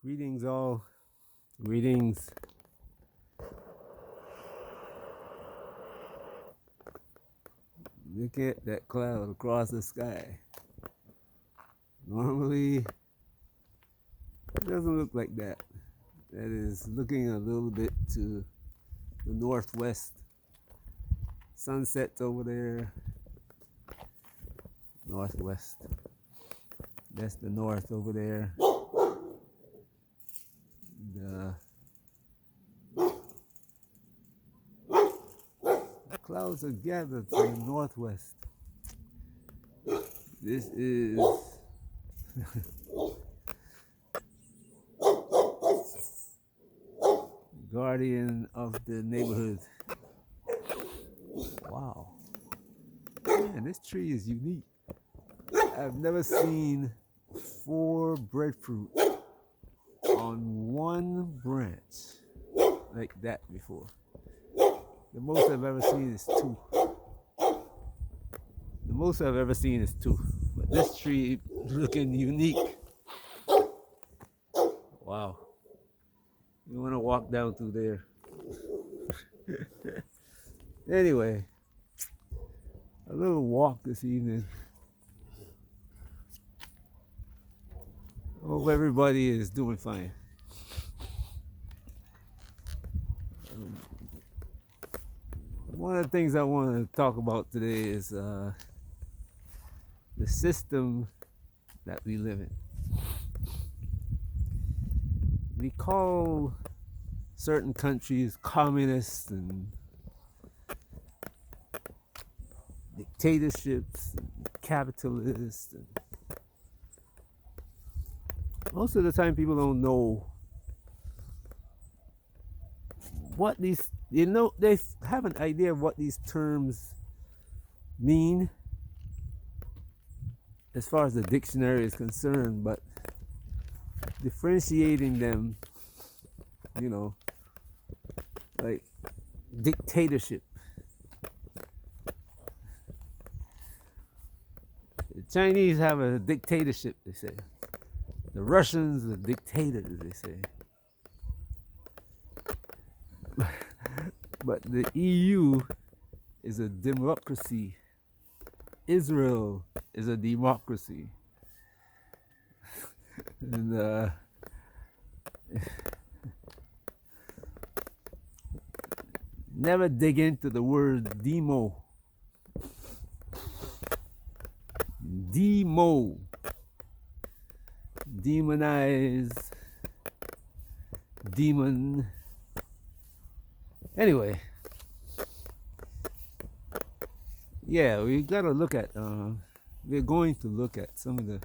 Greetings, all. Greetings. Look at that cloud across the sky. Normally, it doesn't look like that. That is looking a little bit to the northwest. Sunset's over there. Northwest. That's the north over there. The clouds are gathered to the northwest. This is guardian of the neighborhood. Wow. Man, this tree is unique. I've never seen 4 breadfruit on one branch like that before. The most I've ever seen is 2. The most I've ever seen is 2. But this tree looking unique. Wow. You want to walk down through there. Anyway, a little walk this evening. Hope everybody is doing fine. One of the things I want to talk about today is the system that we live in. We call certain countries communist and dictatorships and capitalists. And most of the time people don't know what these, they have an idea of what these terms mean as far as the dictionary is concerned, but differentiating them, like dictatorship. The Chinese have a dictatorship, they say. The Russians are dictators, they say. But the EU is a democracy. Israel is a democracy. And never dig into the word demo. Demo. Demonize. Demon. Anyway. Yeah, we gotta look at, we're going to look at some of the,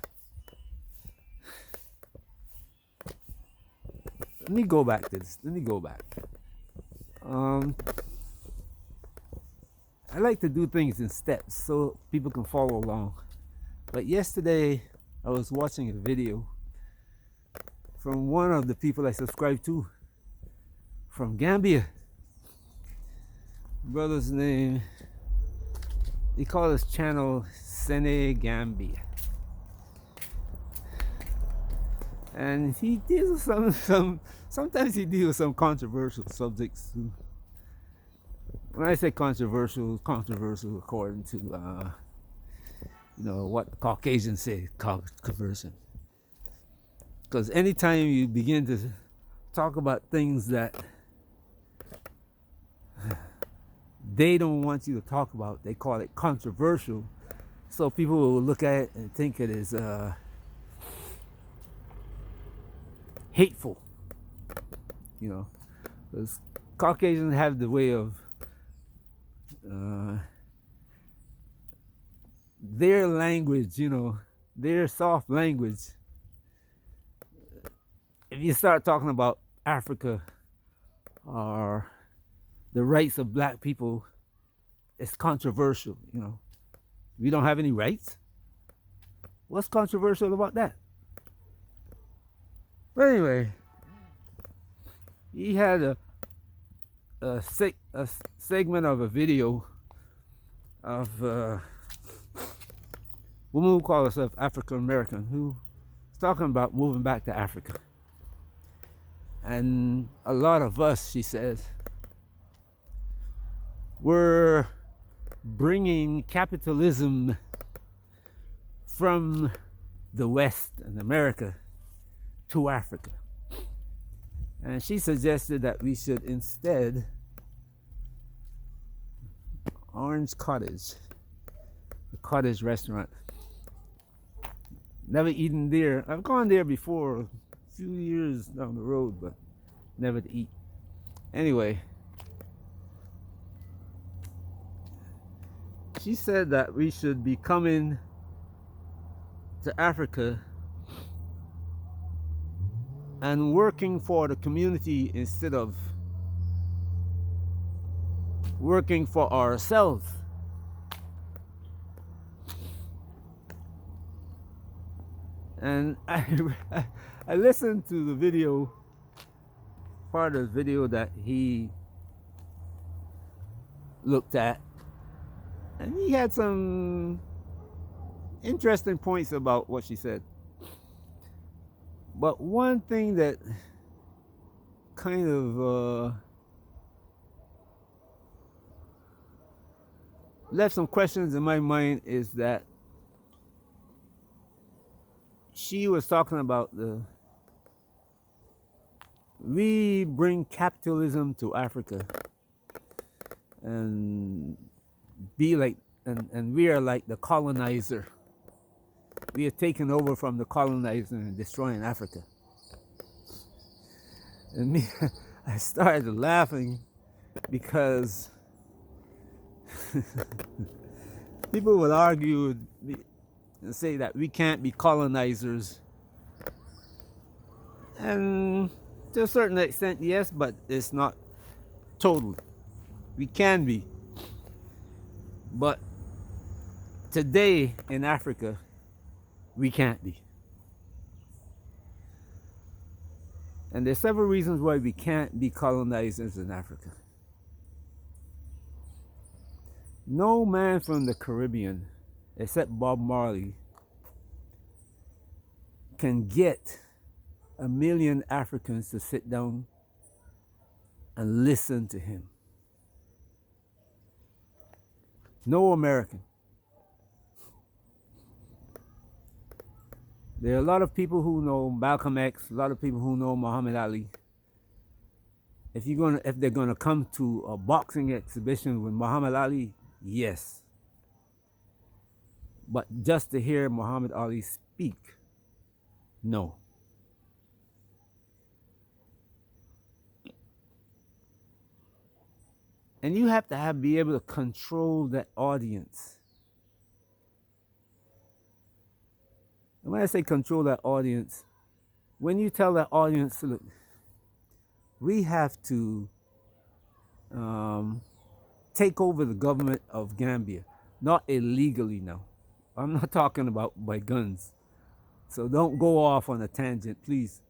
let me go back. I like to do things in steps so people can follow along. But yesterday, I was watching a video from one of the people I subscribe to from Gambia. Brother's name, he called his channel Sene Gambia. And he deals with sometimes he deals with some controversial subjects too. When I say controversial according to what Caucasians say, controversial. Because anytime you begin to talk about things that they don't want you to talk about, they call it controversial. So people will look at it and think it is hateful. Because Caucasians have the way of their language, their soft language. If you start talking about Africa or the rights of black people, it's controversial. We don't have any rights. What's controversial about that? But anyway, he had a segment of a video of a woman who calls herself African American, who's talking about moving back to Africa. And a lot of us, she says, were bringing capitalism from the West and America to Africa. And she suggested that we should instead Orange Cottage, the cottage restaurant. Never eaten there. I've gone there before, a few years down the road, but never to eat. Anyway, she said that we should be coming to Africa and working for the community instead of working for ourselves. And I listened to the video, part of the video that he looked at, and he had some interesting points about what she said. But one thing that kind of left some questions in my mind is that she was talking about we bring capitalism to Africa and be like, and we are like the colonizer. We are taking over from the colonizer and destroying Africa. And me, I started laughing because people would argue and say that we can't be colonizers. And to a certain extent, yes, but it's not totally. We can be. But today in Africa, we can't be. And there's several reasons why we can't be colonizers in Africa. No man from the Caribbean, except Bob Marley, can get 1 million Africans to sit down and listen to him. No American. There are a lot of people who know Malcolm X, a lot of people who know Muhammad Ali. If they're gonna come to a boxing exhibition with Muhammad Ali, yes. But just to hear Muhammad Ali speak, no. And you have to be able to control that audience. And when I say control that audience, when you tell that audience, look, we have to take over the government of Gambia, not illegally now. I'm not talking about by guns. So don't go off on a tangent, please.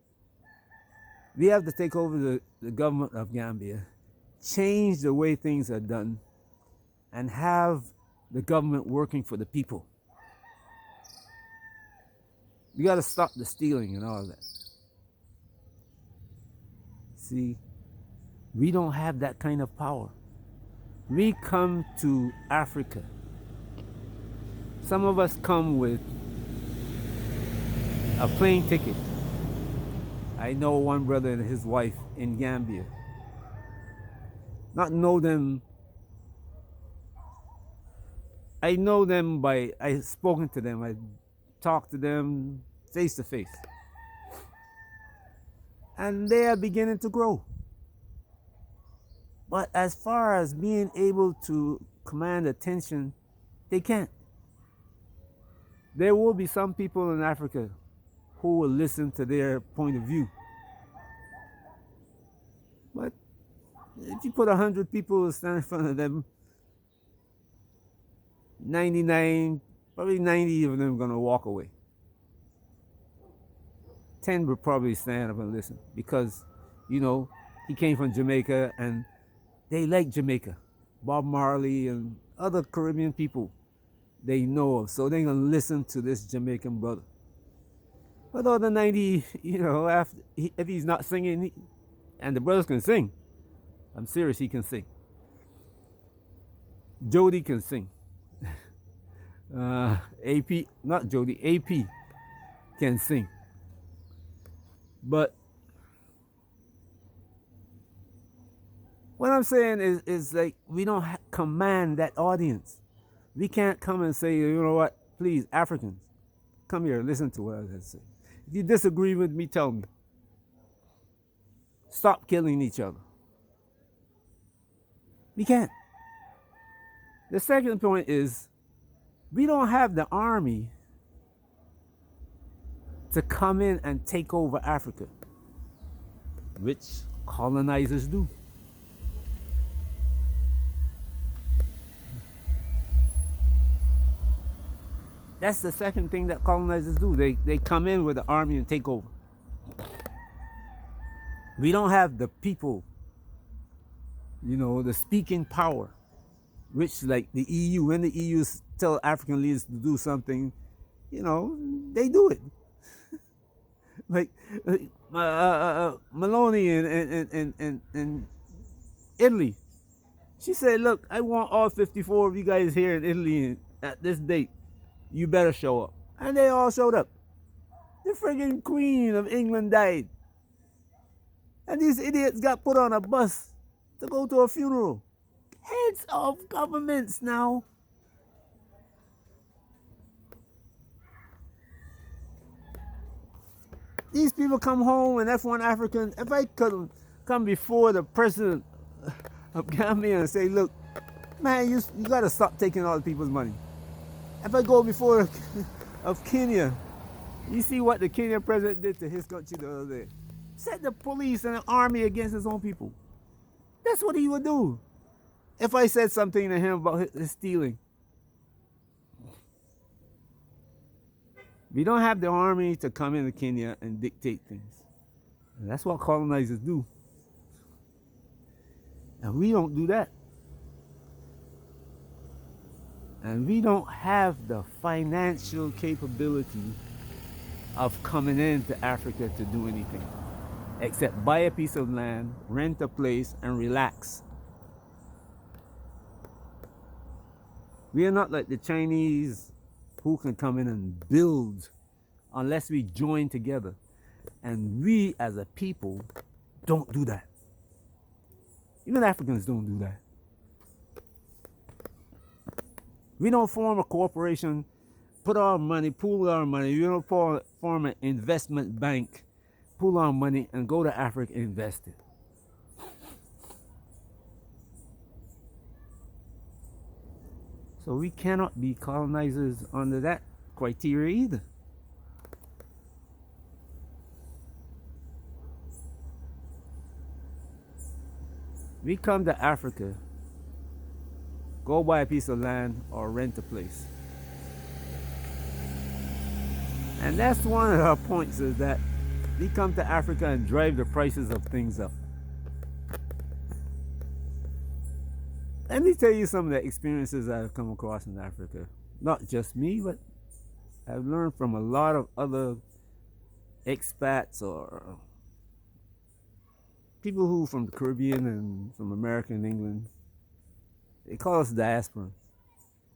We have to take over the government of Gambia, change the way things are done, and have the government working for the people. You got to stop the stealing and all that. See, we don't have that kind of power. We come to Africa. Some of us come with a plane ticket. I know one brother and his wife in Gambia. Not know them. I know them I've spoken to them. I talked to them face to face. And they are beginning to grow. But as far as being able to command attention, they can't. There will be some people in Africa who will listen to their point of view. But if you put 100 people stand in front of them, 99, probably 90 of them are going to walk away. 10 will probably stand up and listen because, he came from Jamaica and they like Jamaica. Bob Marley and other Caribbean people they know of. So they're going to listen to this Jamaican brother. But other 90, if he's not singing, And the brothers can sing. I'm serious, he can sing. Jody can sing. AP, not Jody, AP can sing. But what I'm saying is like we don't command that audience. We can't come and say, you know what, please, Africans, come here, listen to what I have to say. If you disagree with me, tell me. Stop killing each other. We can't. The second point is we don't have the army to come in and take over Africa, which colonizers do. That's the second thing that colonizers do. They come in with the army and take over. We don't have the people, the speaking power, which like the EU, when the EU tell African leaders to do something, they do it. like Maloney in Italy, she said, look, I want all 54 of you guys here in Italy at this date. You better show up. And they all showed up. The friggin' Queen of England died. And these idiots got put on a bus to go to a funeral. Heads of governments now. These people come home and F1 African. If I could come before the president of Gambia and say, look, man, you got to stop taking all the people's money. If I go before of Kenya, you see what the Kenyan president did to his country the other day. Set the police and the army against his own people. That's what he would do. If I said something to him about his stealing. We don't have the army to come into Kenya and dictate things. And that's what colonizers do. And we don't do that. And we don't have the financial capability of coming into Africa to do anything except buy a piece of land, rent a place, and relax. We are not like the Chinese who can come in and build unless we join together. And we as a people don't do that. Even Africans don't do that. We don't form a corporation, put our money, pool our money. We don't form an investment bank, pool our money, and go to Africa and invest it. So we cannot be colonizers under that criteria either. We come to Africa, go buy a piece of land or rent a place. And that's one of our points, is that we come to Africa and drive the prices of things up. Let me tell you some of the experiences I've come across in Africa. Not just me, but I've learned from a lot of other expats or people who from the Caribbean and from America and England. They call us diasporans.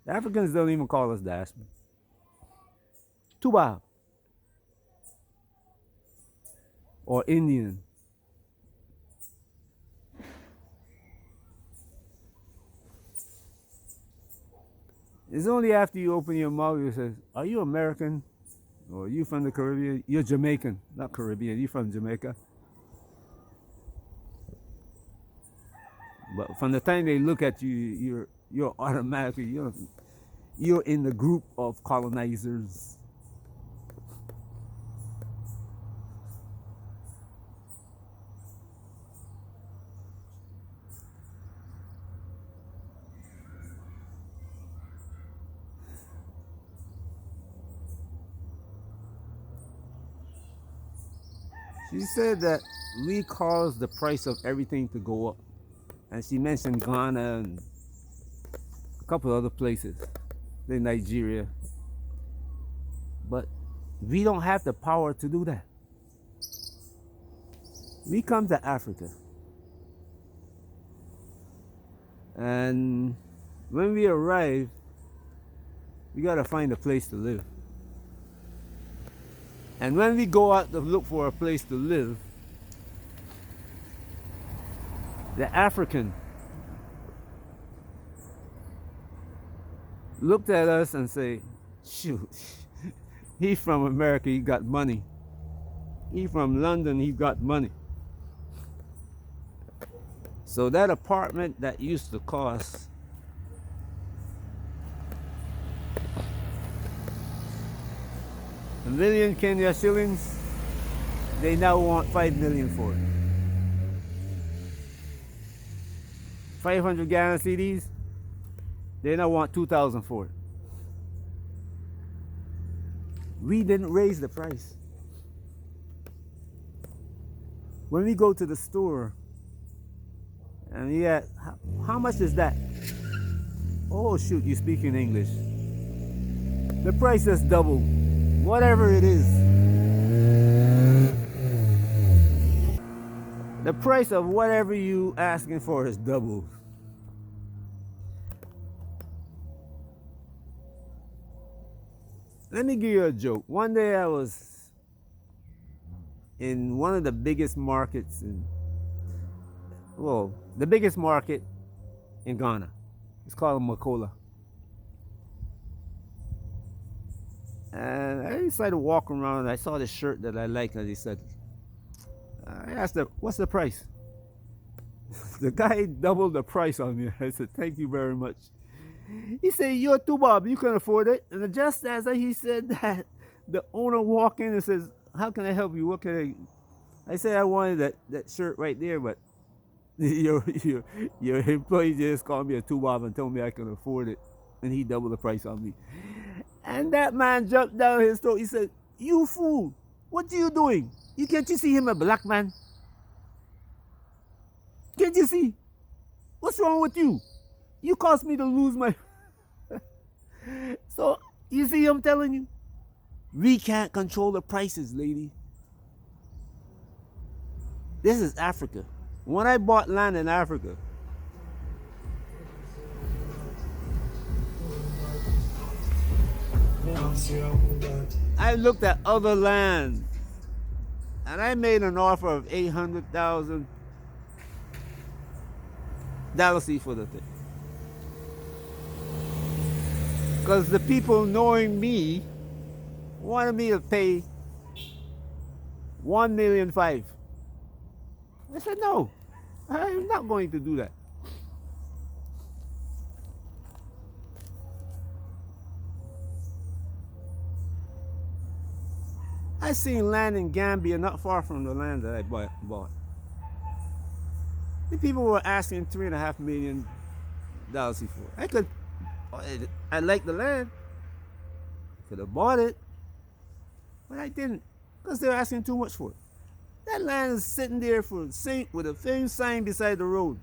The Africans don't even call us diasporans. Tuba or Indian. It's only after you open your mouth you say, are you American? Or are you from the Caribbean? You're Jamaican, not Caribbean, you're from Jamaica. But from the time they look at you, you're automatically, you're in the group of colonizers. She said that we caused the price of everything to go up. And she mentioned Ghana and a couple of other places, in Nigeria. But we don't have the power to do that. We come to Africa, and when we arrive, we gotta find a place to live. And when we go out to look for a place to live, the African looked at us and say, shoot, he from America, he got money. He from London, he got money. So that apartment that used to cost a million Kenya shillings, they now want 5 million for it. 500 Ghana cedis, they now want 2,000 for it. We didn't raise the price. When we go to the store, and yeah, how much is that? Oh shoot, you speak in English. The price has doubled, whatever it is. The price of whatever you asking for is doubled. Let me give you a joke. One day I was in one of the biggest markets the biggest market in Ghana. It's called Makola. And I decided to walk around and I saw this shirt that I liked and I asked him, what's the price? The guy doubled the price on me. I said, thank you very much. He said, you're too Bob, you can afford it. And just as he said that, the owner walked in and says, how can I help you? What can I said I wanted that shirt right there, but your employee just called me a two Bob and told me I can afford it. And he doubled the price on me. And that man jumped down his throat. He said, you fool, what are you doing? Can't you see him a black man? Can't you see? What's wrong with you? You caused me to lose my... So, you see, I'm telling you, we can't control the prices, lady. This is Africa. When I bought land in Africa, I looked at other lands and I made an offer of 800,000 dollars for the thing. Because the people knowing me wanted me to pay 1.5 million. I said, no, I'm not going to do that. I seen land in Gambia not far from the land that I bought. The people were asking $3.5 million for. I like the land. Could have bought it, but I didn't because they were asking too much for it. That land is sitting there with a same sign beside the road.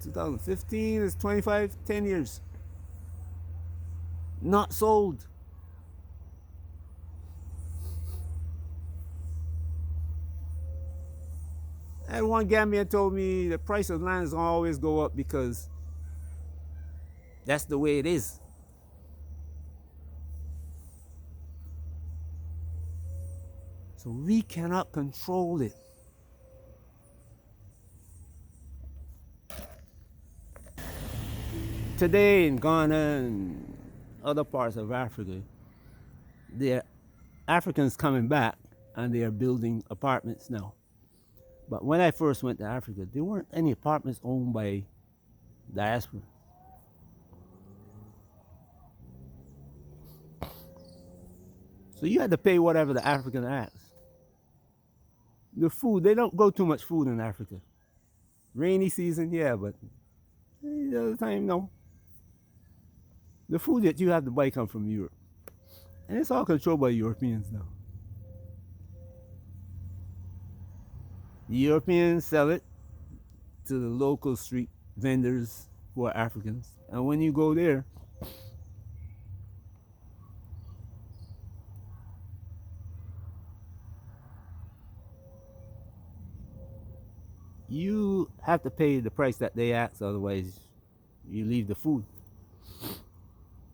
2015 is 10 years. Not sold. And one Gambian told me the price of land is gonna always go up because that's the way it is. So we cannot control it. Today in Ghana and other parts of Africa, there are Africans coming back and they are building apartments now. But when I first went to Africa, there weren't any apartments owned by diaspora. So you had to pay whatever the African asked. The food, they don't grow too much food in Africa. Rainy season, yeah, but the other time, no. The food that you have to buy comes from Europe. And it's all controlled by Europeans now. The Europeans sell it to the local street vendors who are Africans. And when you go there, you have to pay the price that they ask, otherwise you leave the food.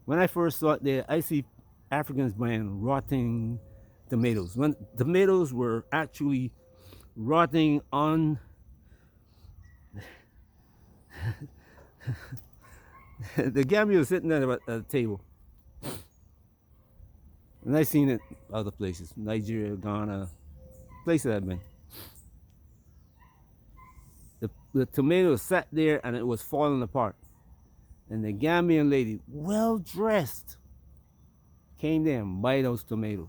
When I first saw it there, I see Africans buying rotting tomatoes. When tomatoes were actually rotting on the Gambia was sitting there at the table. And I seen it other places, Nigeria, Ghana, places I've been. The tomatoes sat there and it was falling apart. And the Gambian lady, well dressed, came there and buy those tomatoes.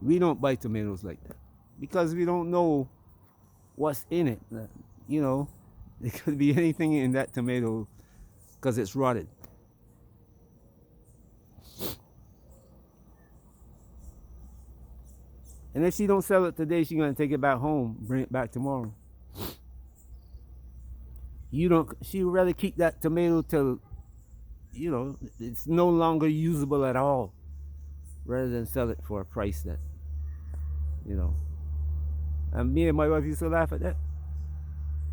We don't buy tomatoes like that because we don't know what's in it. You know, it could be anything in that tomato because it's rotted. And if she don't sell it today, she's gonna take it back home, bring it back tomorrow. You don't. She would rather keep that tomato till, you know, it's no longer usable at all, rather than sell it for a price that, you know. And me and my wife used to laugh at that.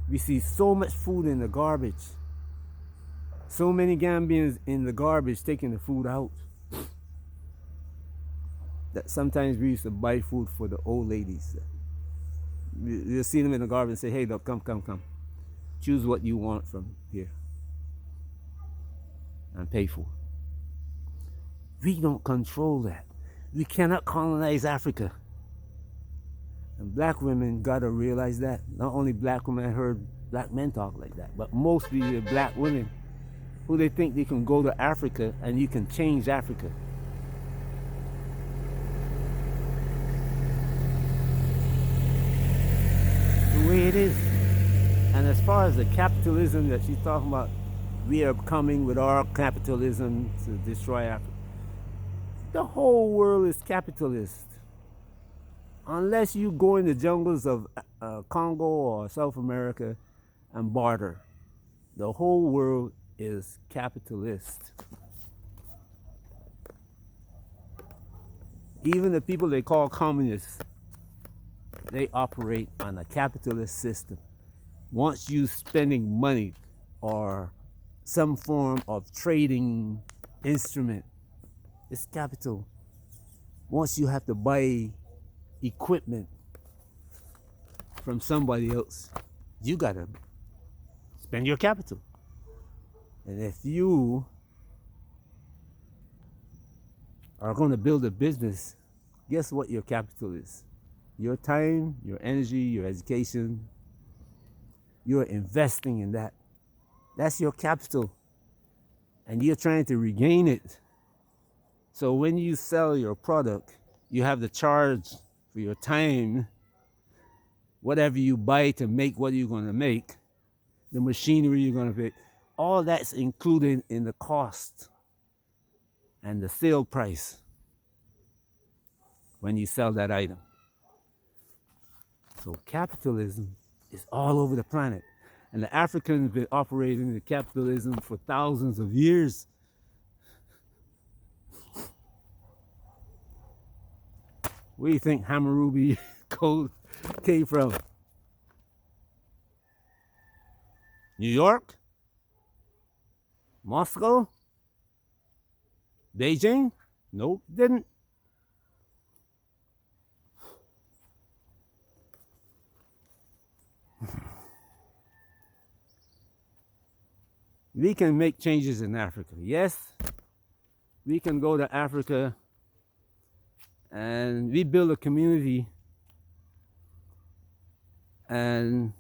We see so much food in the garbage. So many Gambians in the garbage taking the food out. That sometimes we used to buy food for the old ladies. You'll see them in the garbage and say, hey, look, come. Choose what you want from here and pay for it. We don't control that. We cannot colonize Africa. And black women gotta realize that. Not only black women, I heard black men talk like that, but mostly the black women who they think they can go to Africa and you can change Africa. The way it is. And as far as the capitalism that she's talking about, we are coming with our capitalism to destroy Africa. The whole world is capitalist. Unless you go in the jungles of Congo or South America and barter, the whole world is capitalist. Even the people they call communists, they operate on a capitalist system. Once you spending money or some form of trading instrument, it's capital. Once you have to buy equipment from somebody else, you gotta spend your capital. And if you are going to build a business, guess what your capital is? Your time, your energy, your education. You're investing in that. That's your capital. And you're trying to regain it. So when you sell your product, you have the charge for your time, whatever you buy to make what you're going to make, the machinery you're going to make, all that's included in the cost and the sale price when you sell that item. So capitalism is all over the planet. And the Africans have been operating in capitalism for thousands of years. Where do you think Hammurabi Code came from? New York? Moscow? Beijing? Nope, didn't. We can make changes in Africa. Yes, we can go to Africa and we build a community, and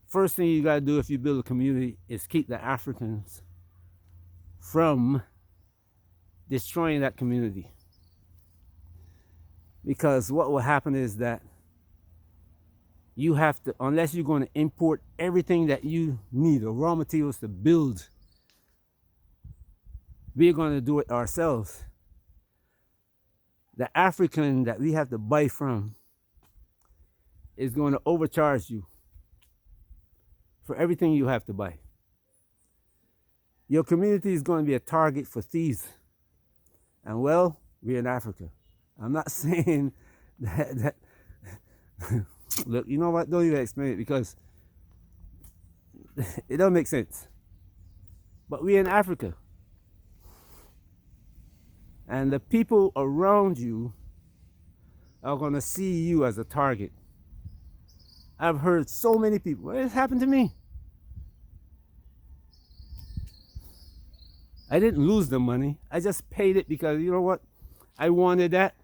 first thing you gotta do if you build a community is keep the Africans from destroying that community. Because what will happen is that you have to, unless you're going to import everything that you need, the raw materials to build, we're going to do it ourselves. The African that we have to buy from is going to overcharge you for everything you have to buy. Your community is going to be a target for thieves. And well, we're in Africa. I'm not saying that look, you know what? Don't even explain it because it don't make sense. But we're in Africa, and the people around you are gonna see you as a target. I've heard so many people. Well, it's happened to me. I didn't lose the money. I just paid it because you know what? I wanted that,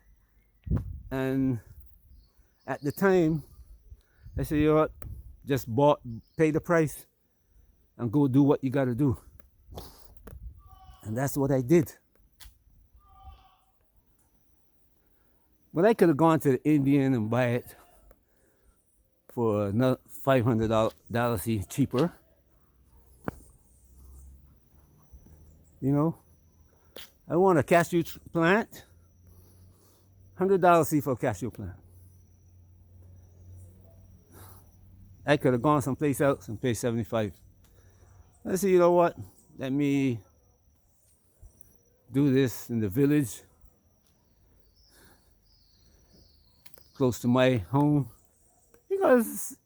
and at the time, I said, you know what? Just pay the price, and go do what you got to do. And that's what I did. But I could have gone to the Indian and buy it for another $500 cheaper. You know, I want a cashew plant, $100 for a cashew plant. I could have gone someplace else and paid 75. I said, you know what? Let me do this in the village, close to my home, because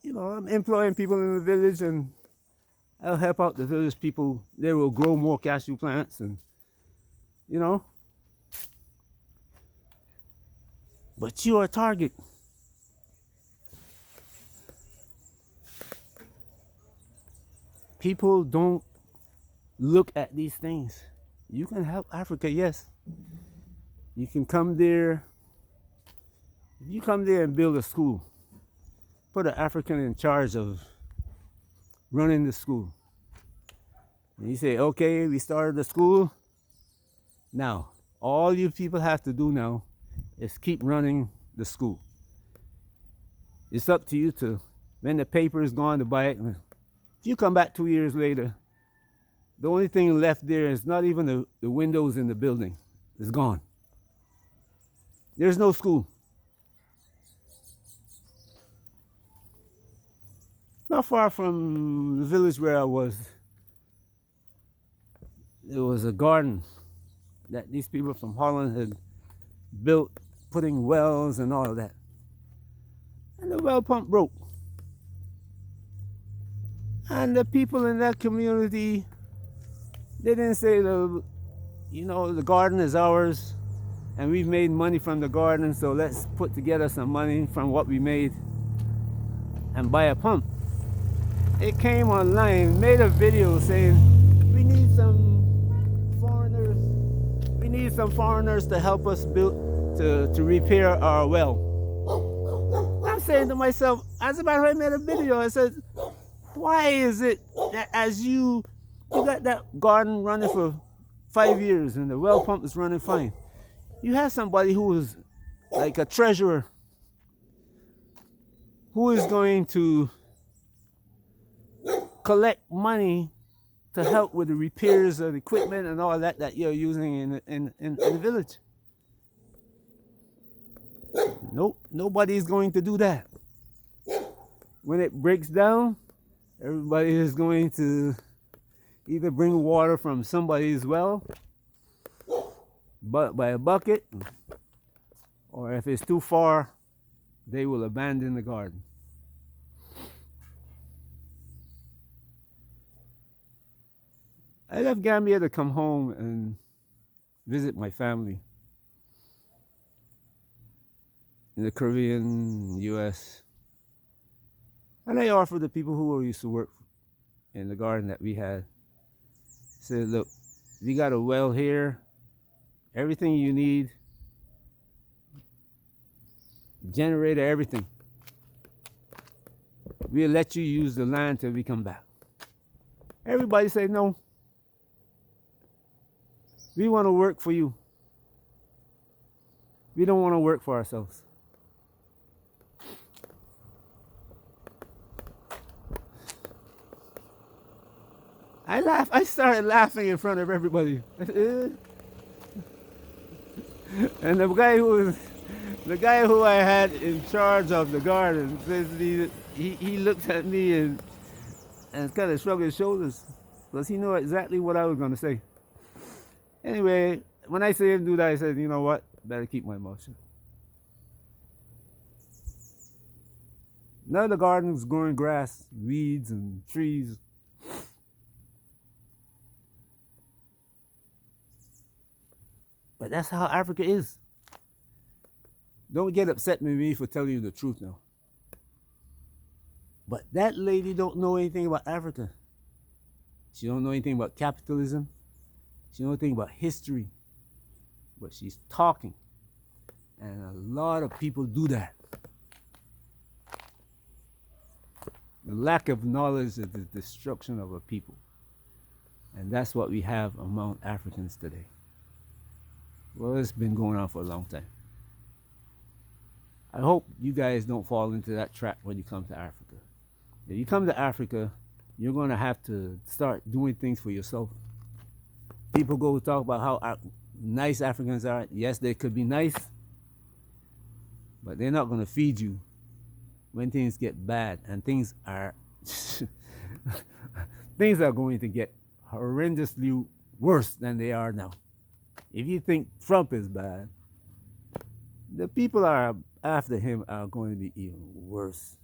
you know I'm employing people in the village, and I'll help out the village people. They will grow more cashew plants, and you know. But you are a target. People don't look at these things. You can help Africa, yes. You can come there. If you come there and build a school, put an African in charge of running the school. And you say, okay, we started the school. Now, all you people have to do now is keep running the school. It's up to you to, when the paper is gone, to buy it. If you come back 2 years later, the only thing left there is not even the windows in the building. It's gone. There's no school. Not far from the village where I was, there was a garden that these people from Holland had built, putting wells and all of that. And the well pump broke. And the people in that community, they didn't say, you know, the garden is ours and we've made money from the garden, so let's put together some money from what we made and buy a pump. It came online, made a video saying, we need some foreigners to help us build, to repair our well. I'm saying to myself, as a matter of fact, I made a video, I said, why is it that as you got that garden running for 5 years and the well pump is running fine, you have somebody who is like a treasurer who is going to collect money to help with the repairs of equipment and all that you're using in the village? Nope, nobody's going to do that. When it breaks down, everybody is going to either bring water from somebody's well, but by a bucket, or if it's too far, they will abandon the garden. I left Gambia to come home and visit my family in the Caribbean, US. And I offered the people who used to work in the garden that we had, said, look, we got a well here, everything you need, generator, everything. We'll let you use the land till we come back. Everybody said no. We want to work for you. We don't want to work for ourselves. I started laughing in front of everybody. And the guy who I had in charge of the garden, he looked at me and kind of shrugged his shoulders because he knew exactly what I was going to say. Anyway, when I said him do that, I said, you know what? Better keep my mouth shut. None of the gardens growing grass, weeds, and trees. But that's how Africa is. Don't get upset with me for telling you the truth now. But that lady don't know anything about Africa. She don't know anything about capitalism. She don't know anything about history. But she's talking. And a lot of people do that. The lack of knowledge is the destruction of a people. And that's what we have among Africans today. Well, it's been going on for a long time. I hope you guys don't fall into that trap when you come to Africa. If you come to Africa, you're going to have to start doing things for yourself. People go talk about how nice Africans are. Yes, they could be nice, but they're not going to feed you when things get bad, and things are things are going to get horrendously worse than they are now. If you think Trump is bad, the people are after him are going to be even worse.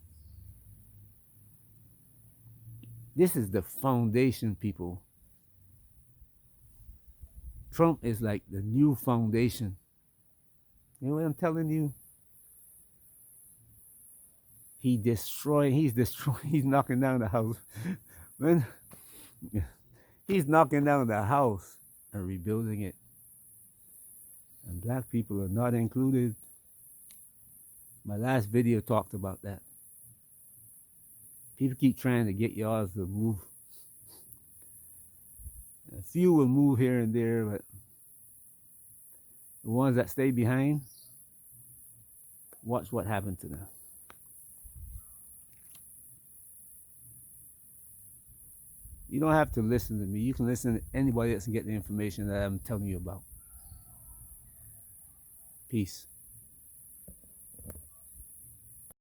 This is the foundation, people. Trump is like the new foundation. You know what I'm telling you? He's destroying, he's knocking down the house. When he's knocking down the house and rebuilding it. And black people are not included. My last video talked about that. People keep trying to get y'all to move. A few will move here and there, but the ones that stay behind, watch what happened to them. You don't have to listen to me. You can listen to anybody else and get the information that I'm telling you about. Peace.